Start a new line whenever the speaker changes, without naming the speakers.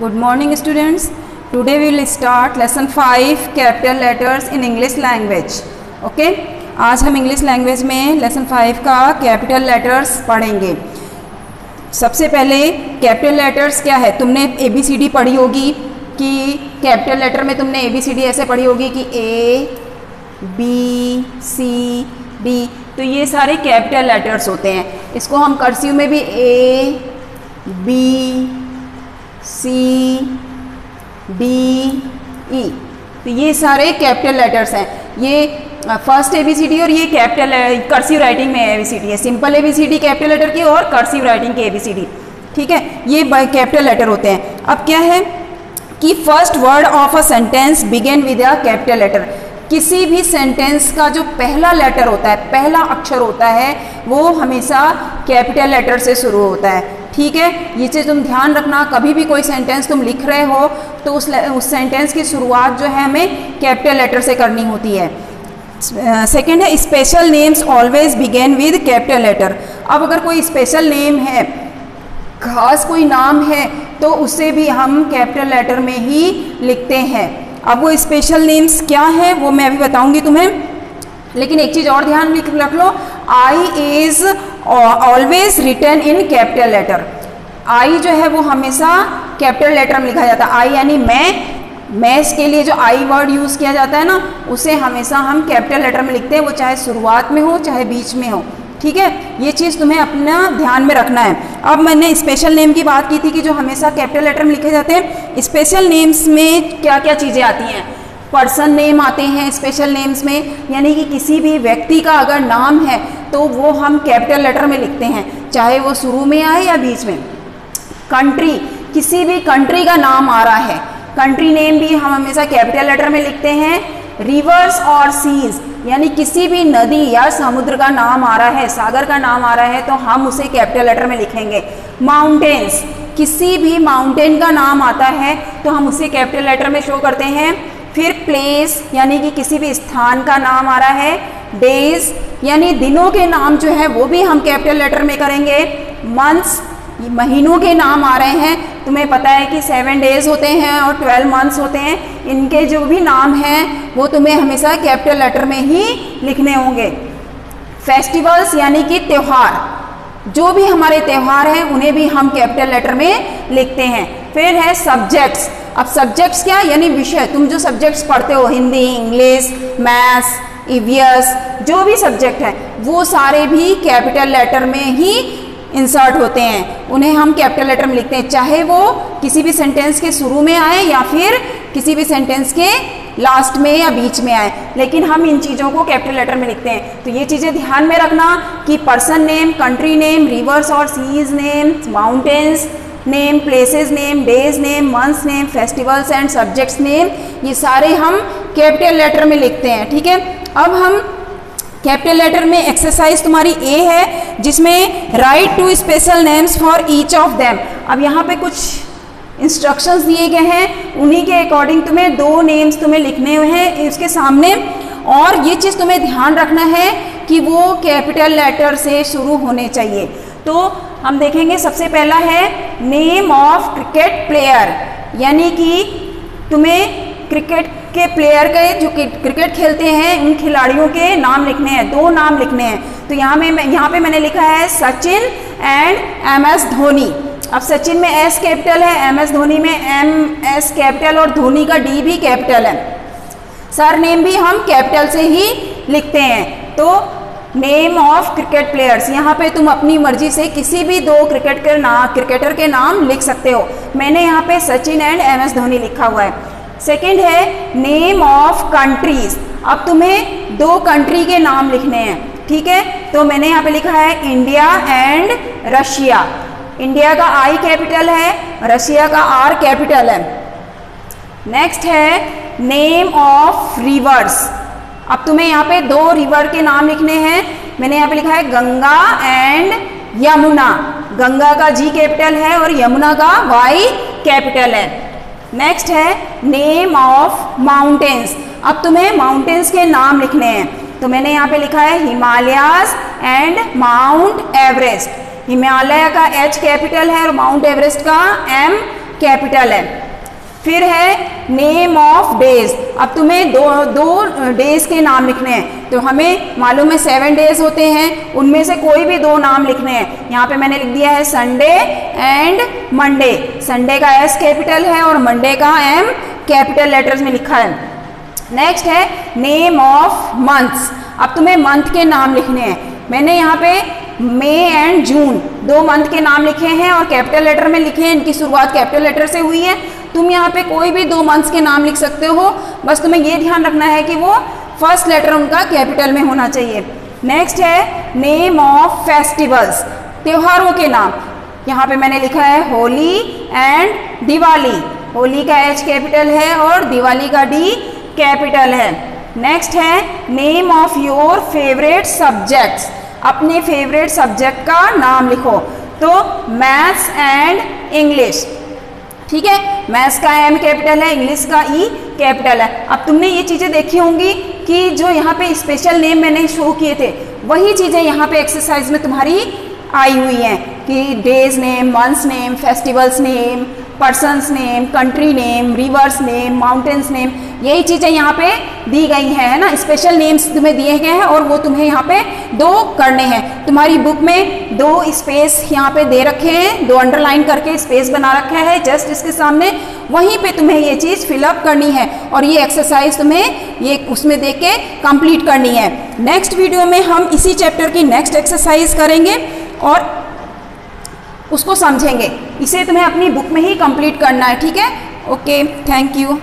Good morning students. Today we will start lesson 5 capital letters in English language. Okay? आज हम English language में lesson 5 का capital letters पढ़ेंगे। सबसे पहले कैपिटल लेटर्स क्या है, तुमने ABCD पढ़ी होगी कि कैपिटल लेटर में तुमने ABCD ऐसे पढ़ी होगी कि A B C D, तो ये सारे कैपिटल लेटर्स होते हैं। इसको हम कर्सिव में भी A B C D E, तो ये सारे कैपिटल लेटर्स हैं। ये फर्स्ट ABCD और ये कैपिटल कर्सिव राइटिंग में ABCD है, सिंपल ABCD कैपिटल लेटर की और कर्सिव राइटिंग की ABCD, ठीक है, ये कैपिटल लेटर होते हैं। अब क्या है कि first word of a sentence begin with a capital letter. किसी भी सेंटेंस का जो पहला लेटर होता है, पहला अक्षर होता है, वो हमेशा कैपिटल लेटर से शुरू होता है, ठीक है। ये चीज़ तुम ध्यान रखना, कभी भी कोई सेंटेंस तुम लिख रहे हो तो उस सेंटेंस की शुरुआत जो है हमें कैपिटल लेटर से करनी होती है। सेकेंड है special names always begin with capital letter. अब अगर कोई स्पेशल नेम है, खास कोई नाम है, तो उसे भी हम कैपिटल लेटर में ही लिखते हैं। अब वो स्पेशल नेम्स क्या है वो मैं अभी बताऊंगी तुम्हें, लेकिन एक चीज़ और ध्यान रख लो, I is always written in capital letter. I जो है वो हमेशा कैपिटल लेटर में लिखा जाता है। आई यानी मैं के लिए जो आई वर्ड यूज़ किया जाता है ना, उसे हमेशा हम कैपिटल लेटर में लिखते हैं, वो चाहे शुरुआत में हो चाहे बीच में हो, ठीक है। ये चीज़ तुम्हें अपना ध्यान में रखना है। अब मैंने स्पेशल नेम की बात की थी कि जो हमेशा कैपिटल लेटर में लिखे जाते हैं। स्पेशल नेम्स में क्या क्या चीज़ें आती हैं, पर्सन नेम आते हैं स्पेशल नेम्स में, यानी कि किसी भी व्यक्ति का अगर नाम है तो वो हम कैपिटल लेटर में लिखते हैं, चाहे वो शुरू में आए या बीच में। कंट्री, किसी भी कंट्री का नाम आ रहा है, कंट्री नेम भी हम हमेशा कैपिटल लेटर में लिखते हैं। रिवर्स और सीज, यानी किसी भी नदी या समुद्र का नाम आ रहा है, सागर का नाम आ रहा है, तो हम उसे कैपिटल लेटर में लिखेंगे। माउंटेन्स, किसी भी माउंटेन का नाम आता है तो हम उसे कैपिटल लेटर में शो करते हैं। फिर प्लेस, यानी कि किसी भी स्थान का नाम आ रहा है। डेज, यानी दिनों के नाम जो है वो भी हम कैपिटल लेटर में करेंगे। मंथ्स, महीनों के नाम आ रहे हैं, तुम्हें पता है कि 7 डेज होते हैं और 12 मंथ्स होते हैं, इनके जो भी नाम हैं वो तुम्हें हमेशा कैपिटल लेटर में ही लिखने होंगे। फेस्टिवल्स, यानी कि त्यौहार, जो भी हमारे त्यौहार हैं उन्हें भी हम कैपिटल लेटर में लिखते हैं। फिर है सब्जेक्ट्स। अब सब्जेक्ट्स क्या, यानी विषय, तुम जो सब्जेक्ट्स पढ़ते हो, हिंदी, इंग्लिश, मैथ्स, ईवीएस, जो भी सब्जेक्ट है वो सारे भी कैपिटल लेटर में ही इंसर्ट होते हैं, उन्हें हम कैपिटल लेटर में लिखते हैं, चाहे वो किसी भी सेंटेंस के शुरू में आए या फिर किसी भी सेंटेंस के लास्ट में या बीच में आए, लेकिन हम इन चीज़ों को कैपिटल लेटर में लिखते हैं। तो ये चीज़ें ध्यान में रखना कि person name, country name, rivers और seas name, mountains name, places name, days name, months name, festivals and subjects name, ये सारे हम कैपिटल लेटर में लिखते हैं, ठीक है। अब हम कैपिटल लेटर में एक्सरसाइज तुम्हारी ए है, जिसमें right 2 special names for each of them. अब यहाँ पे कुछ इंस्ट्रक्शंस दिए गए हैं, उन्हीं के अकॉर्डिंग तुम्हें 2 नेम्स तुम्हें लिखने हुए हैं इसके सामने, और ये चीज़ तुम्हें ध्यान रखना है कि वो कैपिटल लेटर से शुरू होने चाहिए। तो हम देखेंगे, सबसे पहला है नेम ऑफ क्रिकेट प्लेयर, यानी कि तुम्हें क्रिकेट के प्लेयर के जो क्रिकेट खेलते हैं उन खिलाड़ियों के नाम लिखने हैं, 2 नाम लिखने हैं। तो यहाँ पे मैंने लिखा है सचिन एंड MS धोनी। अब सचिन में S कैपिटल है, MS धोनी में MS कैपिटल और धोनी का D भी कैपिटल है। सर नेम भी हम कैपिटल से ही लिखते हैं। तो नेम ऑफ क्रिकेट प्लेयर्स, यहाँ पे तुम अपनी मर्जी से किसी भी 2 क्रिकेटर के नाम लिख सकते हो। मैंने यहाँ पे सचिन एंड MS धोनी लिखा हुआ है। सेकेंड है नेम ऑफ कंट्रीज। अब तुम्हें 2 कंट्री के नाम लिखने हैं, ठीक है। तो मैंने यहाँ पे लिखा है इंडिया एंड रशिया। इंडिया का I कैपिटल है, रशिया का R कैपिटल है। नेक्स्ट है नेम ऑफ रिवर्स। अब तुम्हें यहाँ पे 2 रिवर के नाम लिखने हैं। मैंने यहाँ पे लिखा है गंगा एंड यमुना। गंगा का G कैपिटल है और यमुना का Y कैपिटल है। नेक्स्ट है नेम ऑफ माउंटेन्स। अब तुम्हें माउंटेन्स के नाम लिखने हैं, तो मैंने यहाँ पे लिखा है Himalayas and mount Everest. Himalaya का H कैपिटल है और माउंट एवरेस्ट का M कैपिटल है। फिर है नेम ऑफ डेज। अब तुम्हें दो डेज के नाम लिखने हैं। तो हमें मालूम है 7 डेज होते हैं, उनमें से कोई भी 2 नाम लिखने हैं। यहाँ पे मैंने लिख दिया है संडे एंड मंडे। संडे का एस कैपिटल है और मंडे का एम कैपिटल लेटर्स में लिखा है। नेक्स्ट है नेम ऑफ मंथ्स। अब तुम्हें मंथ के नाम लिखने हैं। मैंने यहाँ पे मई एंड जून 2 मंथ के नाम लिखे हैं और कैपिटल लेटर में लिखे हैं। इनकी शुरुआत कैपिटल लेटर से हुई है। तुम यहाँ पे कोई भी 2 मंथ्स के नाम लिख सकते हो, बस तुम्हें ये ध्यान रखना है कि वो फर्स्ट लेटर उनका कैपिटल में होना चाहिए। नेक्स्ट है नेम ऑफ फेस्टिवल्स, त्योहारों के नाम। यहाँ पे मैंने लिखा है होली एंड दिवाली। होली का एच कैपिटल है और दिवाली का डी कैपिटल है। नेक्स्ट है name of your favourite subjects. अपने फेवरेट सब्जेक्ट का नाम लिखो। तो मैथ्स एंड इंग्लिश, ठीक है। मैथ्स का एम कैपिटल है, इंग्लिश का ई कैपिटल है। अब तुमने ये चीज़ें देखी होंगी कि जो यहाँ पे स्पेशल नेम मैंने शो किए थे, वही चीज़ें यहाँ पे एक्सरसाइज में तुम्हारी आई हुई हैं कि days name, months name, festivals name, persons name, country name, reverse name, mountains name, यही चीज़ें यहाँ पे दी गई हैं, है ना। स्पेशल नेम्स तुम्हें दिए गए हैं और वो तुम्हें यहाँ पे 2 करने हैं। तुम्हारी बुक में 2 स्पेस यहाँ पे दे रखे हैं, 2 अंडरलाइन करके स्पेस बना रखा है जस्ट इसके सामने। वहीं पे तुम्हें ये चीज़ फिलअप करनी है और ये एक्सरसाइज तुम्हें ये उसमें देख के कंप्लीट करनी है। नेक्स्ट वीडियो में हम इसी चैप्टर की नेक्स्ट एक्सरसाइज करेंगे और उसको समझेंगे। इसे तुम्हें अपनी बुक में ही कंप्लीट करना है, ठीक है। Okay, thank you.